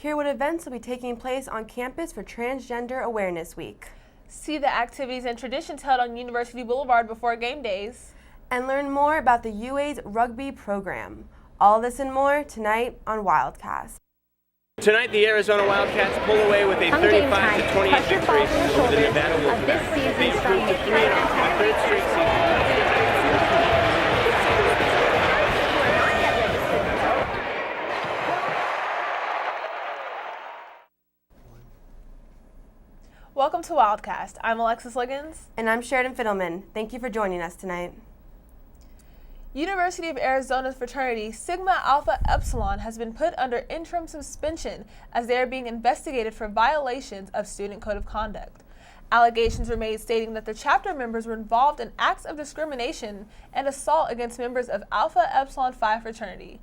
Hear what events will be taking place on campus for Transgender Awareness Week. See the activities and traditions held on University Blvd before game days. And learn more about the UA's rugby program. All this and more tonight on Wildcast. Tonight, the Arizona Wildcats pull away with a 35-28 victory over the Nevada Wolfpack. They improved to 3-0, a third straight season. Welcome to Wildcast. I'm Alexis Liggins. And I'm Sheridan Fiddleman. Thank you for joining us tonight. University of Arizona's fraternity Sigma Alpha Epsilon has been put under interim suspension as they are being investigated for violations of student code of conduct. Allegations were made stating that the chapter members were involved in acts of discrimination and assault against members of Alpha Epsilon Phi fraternity.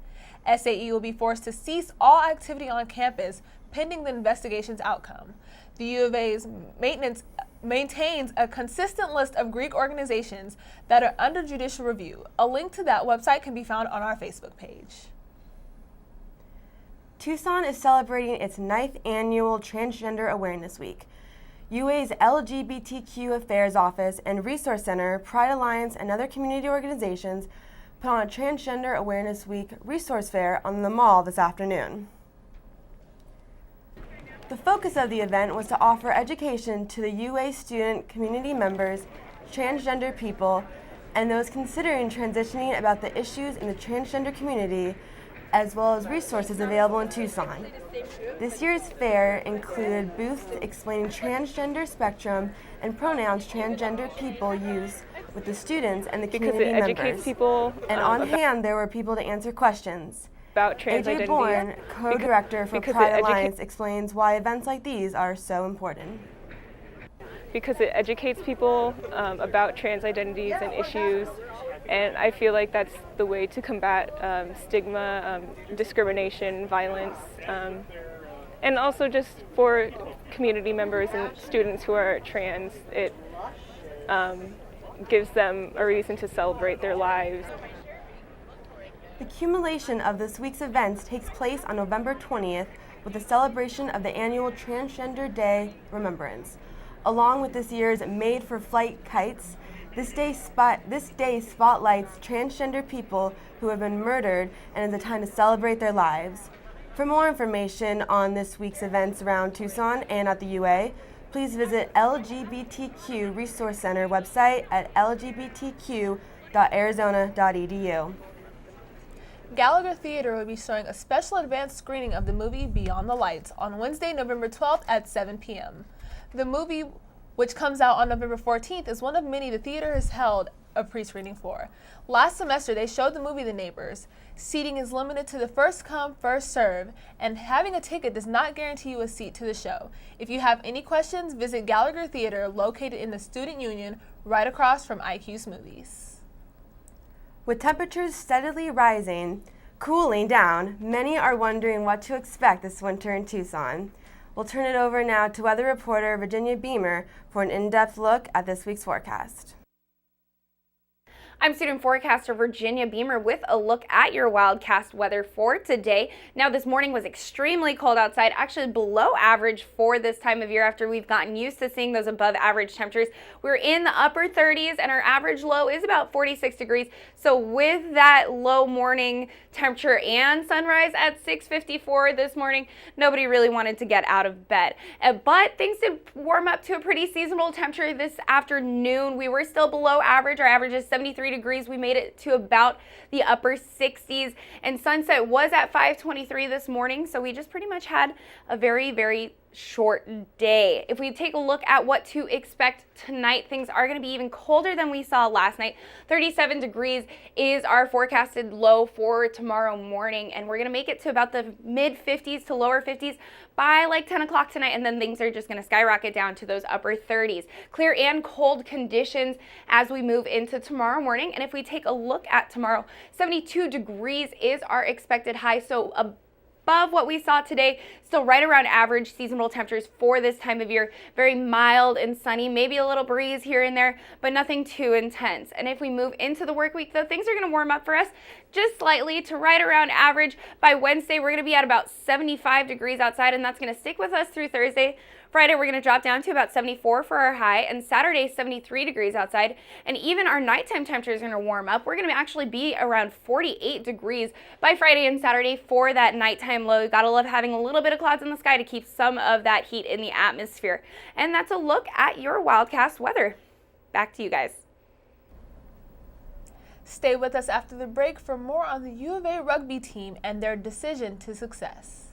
SAE will be forced to cease all activity on campus pending the investigation's outcome. The U of A's maintains a consistent list of Greek organizations that are under judicial review. A link to that website can be found on our Facebook page. Tucson is celebrating its 9th annual Transgender Awareness Week. UA's LGBTQ Affairs Office and Resource Center, Pride Alliance, and other community organizations put on a Transgender Awareness Week resource fair on the mall this afternoon. The focus of the event was to offer education to the UA student community members, transgender people, and those considering transitioning about the issues in the transgender community, as well as resources available in Tucson. This year's fair included booths explaining transgender spectrum and pronouns transgender people use with the students and the community members. Because it educates people. And on hand, there were people to answer questions. About trans AJ identity. Bourne, co-director for Pride Alliance, explains why events like these are so important. Because it educates people about trans identities and issues, and I feel like that's the way to combat stigma, discrimination, violence, and also just for community members and students who are trans, it gives them a reason to celebrate their lives. The culmination of this week's events takes place on November 20th with the celebration of the annual Transgender Day Remembrance. Along with this year's Made for Flight kites, this day spotlights transgender people who have been murdered and is a time to celebrate their lives. For more information on this week's events around Tucson and at the UA, please visit LGBTQ Resource Center website at lgbtq.arizona.edu. Gallagher Theater will be showing a special advanced screening of the movie Beyond the Lights on Wednesday, November 12th at 7 p.m. The movie, which comes out on November 14th, is one of many the theater has held a pre-screening for. Last semester, they showed the movie The Neighbors. Seating is limited to the first come, first serve, and having a ticket does not guarantee you a seat to the show. If you have any questions, visit Gallagher Theater, located in the Student Union, right across from IQ's Movies. With temperatures steadily cooling down, many are wondering what to expect this winter in Tucson. We'll turn it over now to weather reporter Virginia Beamer for an in-depth look at this week's forecast. I'm student forecaster Virginia Beamer with a look at your Wildcast weather for today. Now, this morning was extremely cold outside, actually below average for this time of year after we've gotten used to seeing those above average temperatures. We're in the upper 30s and our average low is about 46 degrees. So with that low morning temperature and sunrise at 6:54 this morning, nobody really wanted to get out of bed. But things did warm up to a pretty seasonable temperature this afternoon. We were still below average. Our average is 73 degrees. We made it to about the upper 60s, and sunset was at 5:23 this morning, so we just pretty much had a very, very short day. If we take a look at what to expect tonight, things are going to be even colder than we saw last night. 37 degrees is our forecasted low for tomorrow morning, and we're going to make it to about the mid 50s to lower 50s by like 10 o'clock tonight, and then things are just going to skyrocket down to those upper 30s. Clear and cold conditions as we move into tomorrow morning. And if we take a look at tomorrow, 72 degrees is our expected high, so above what we saw today, still right around average seasonal temperatures for this time of year. Very mild and sunny, maybe a little breeze here and there, but nothing too intense. And if we move into the work week, though, things are going to warm up for us. just slightly to right around average. By Wednesday, we're going to be at about 75 degrees outside, and that's going to stick with us through Thursday. Friday, we're going to drop down to about 74 for our high, and Saturday, 73 degrees outside. And even our nighttime temperature is going to warm up. We're going to actually be around 48 degrees by Friday and Saturday for that nighttime low. You gotta love having a little bit of clouds in the sky to keep some of that heat in the atmosphere. And that's a look at your Wildcast weather. Back to you guys. Stay with us after the break for more on the U of A rugby team and their decision to success.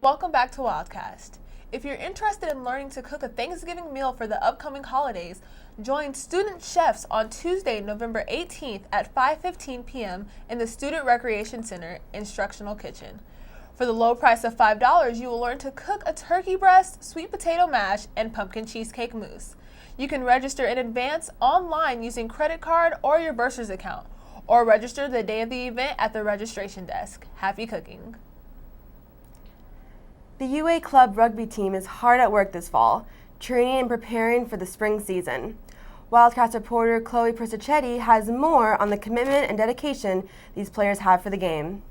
Welcome back to Wildcast. If you're interested in learning to cook a Thanksgiving meal for the upcoming holidays, join student chefs on Tuesday, November 18th at 5:15 p.m. in the Student Recreation Center Instructional Kitchen. For the low price of $5, you will learn to cook a turkey breast, sweet potato mash, and pumpkin cheesecake mousse. You can register in advance online using credit card or your bursar's account, or register the day of the event at the registration desk. Happy cooking. The UA Club rugby team is hard at work this fall, training and preparing for the spring season. Wildcast reporter Chloe Persichetti has more on the commitment and dedication these players have for the game.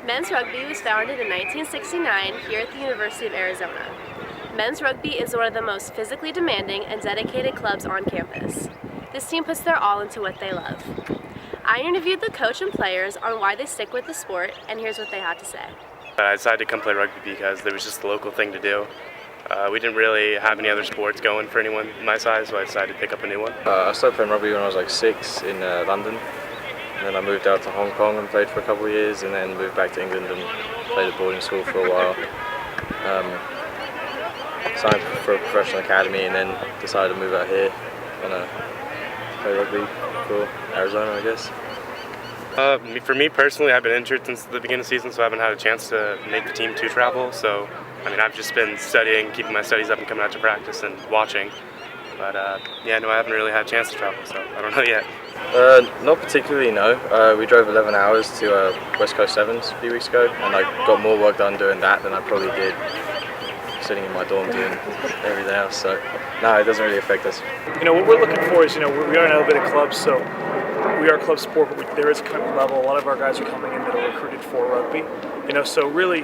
Men's rugby was founded in 1969 here at the University of Arizona. Men's rugby is one of the most physically demanding and dedicated clubs on campus. This team puts their all into what they love. I interviewed the coach and players on why they stick with the sport, and here's what they had to say. I decided to come play rugby because there was just a local thing to do. We didn't really have any other sports going for anyone my size, so I decided to pick up a new one. I started playing rugby when I was like 6 in London. And then I moved out to Hong Kong and played for a couple of years, and then moved back to England and played at boarding school for a while. Signed for a professional academy, and then decided to move out here and play rugby for Arizona, I guess. For me personally, I've been injured since the beginning of the season, so I haven't had a chance to make the team to travel. So, I've just been studying, keeping my studies up and coming out to practice and watching. But I haven't really had a chance to travel, so I don't know yet. Not particularly, no. We drove 11 hours to West Coast Sevens a few weeks ago, and I got more work done doing that than I probably did sitting in my dorm doing everything else. So, no, it doesn't really affect us. What we're looking for is, we are an elevated club, so we are club sport, but there is a commitment level. A lot of our guys are coming in that are recruited for rugby. So really,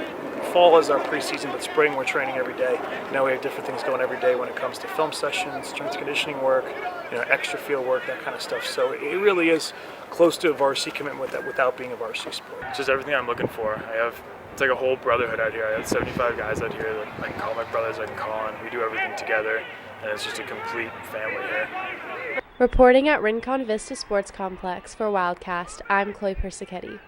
fall is our preseason, but spring we're training every day. We have different things going every day when it comes to film sessions, strength conditioning work, extra field work, that kind of stuff. So it really is close to a varsity commitment without being a varsity sport. It's just everything I'm looking for. It's like a whole brotherhood out here. I have 75 guys out here that I can call my brothers, I can call on. We do everything together, and it's just a complete family here. Reporting at Rincon Vista Sports Complex for Wildcast, I'm Chloe Persichetti.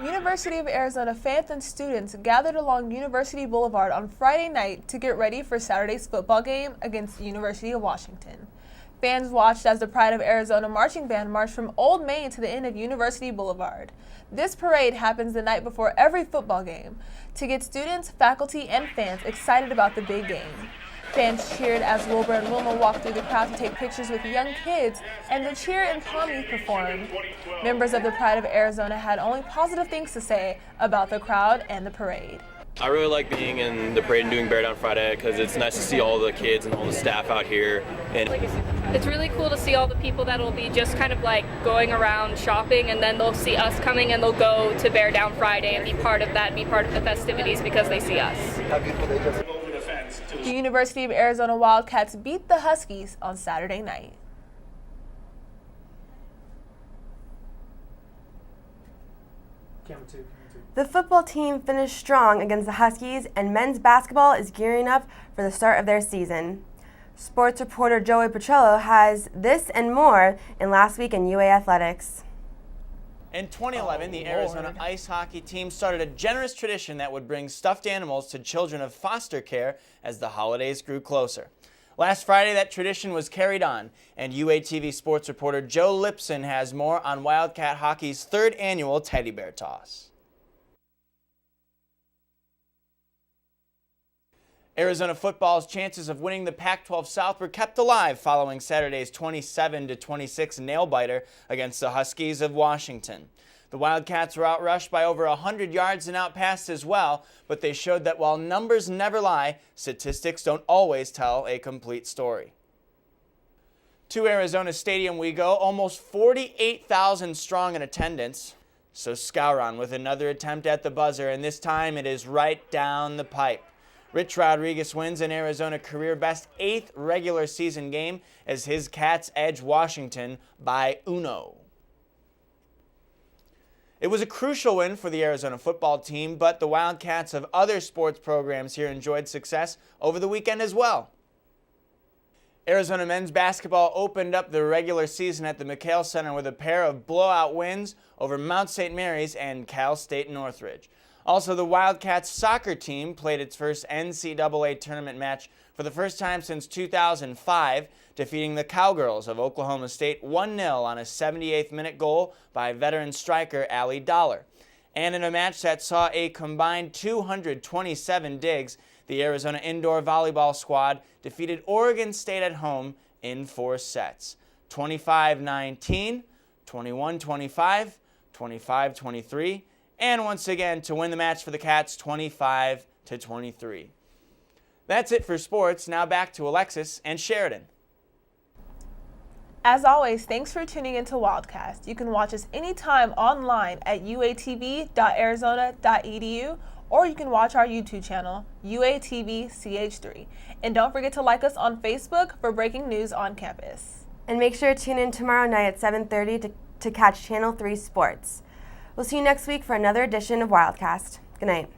University of Arizona fans and students gathered along University Boulevard on Friday night to get ready for Saturday's football game against the University of Washington. Fans watched as the Pride of Arizona marching band marched from Old Main to the end of University Boulevard. This parade happens the night before every football game to get students, faculty, and fans excited about the big game. Fans cheered as Wilbur and Wilma walked through the crowd to take pictures with young kids, and the cheer and palm youth performed. Members of the Pride of Arizona had only positive things to say about the crowd and the parade. I really like being in the parade and doing Bear Down Friday because it's nice to see all the kids and all the staff out here. And It's really cool to see all the people that will be just kind of like going around shopping, and then they'll see us coming and they'll go to Bear Down Friday and be part of that, be part of the festivities because they see us. The University of Arizona Wildcats beat the Huskies on Saturday night. The football team finished strong against the Huskies, and men's basketball is gearing up for the start of their season. Sports reporter Joey Petrello has this and more in Last Week in UA Athletics. In 2011, the Arizona ice hockey team started a generous tradition that would bring stuffed animals to children of foster care as the holidays grew closer. Last Friday, that tradition was carried on, and UATV sports reporter Joe Lipson has more on Wildcat Hockey's third annual Teddy Bear Toss. Arizona football's chances of winning the Pac-12 South were kept alive following Saturday's 27-26 nail-biter against the Huskies of Washington. The Wildcats were outrushed by over 100 yards and outpassed as well, but they showed that while numbers never lie, statistics don't always tell a complete story. To Arizona Stadium we go, almost 48,000 strong in attendance. So Scouron with another attempt at the buzzer, and this time it is right down the pipe. Rich Rodriguez wins an Arizona career-best 8th regular season game as his Cats edge Washington by uno. It was a crucial win for the Arizona football team, but the Wildcats of other sports programs here enjoyed success over the weekend as well. Arizona men's basketball opened up the regular season at the McHale Center with a pair of blowout wins over Mount St. Mary's and Cal State Northridge. Also, the Wildcats soccer team played its first NCAA tournament match for the first time since 2005, defeating the Cowgirls of Oklahoma State 1-0 on a 78th minute goal by veteran striker Allie Dollar. And in a match that saw a combined 227 digs, the Arizona indoor volleyball squad defeated Oregon State at home in 4 sets. 25-19, 21-25, 25-23, and once again to win the match for the Cats 25-23. That's it for sports. Now back to Alexis and Sheridan. As always, thanks for tuning into Wildcast. You can watch us anytime online at uatv.arizona.edu, or you can watch our YouTube channel, UATV-CH3. And don't forget to like us on Facebook for breaking news on campus. And make sure to tune in tomorrow night at 7:30 to catch Channel 3 Sports. We'll see you next week for another edition of Wildcast. Good night.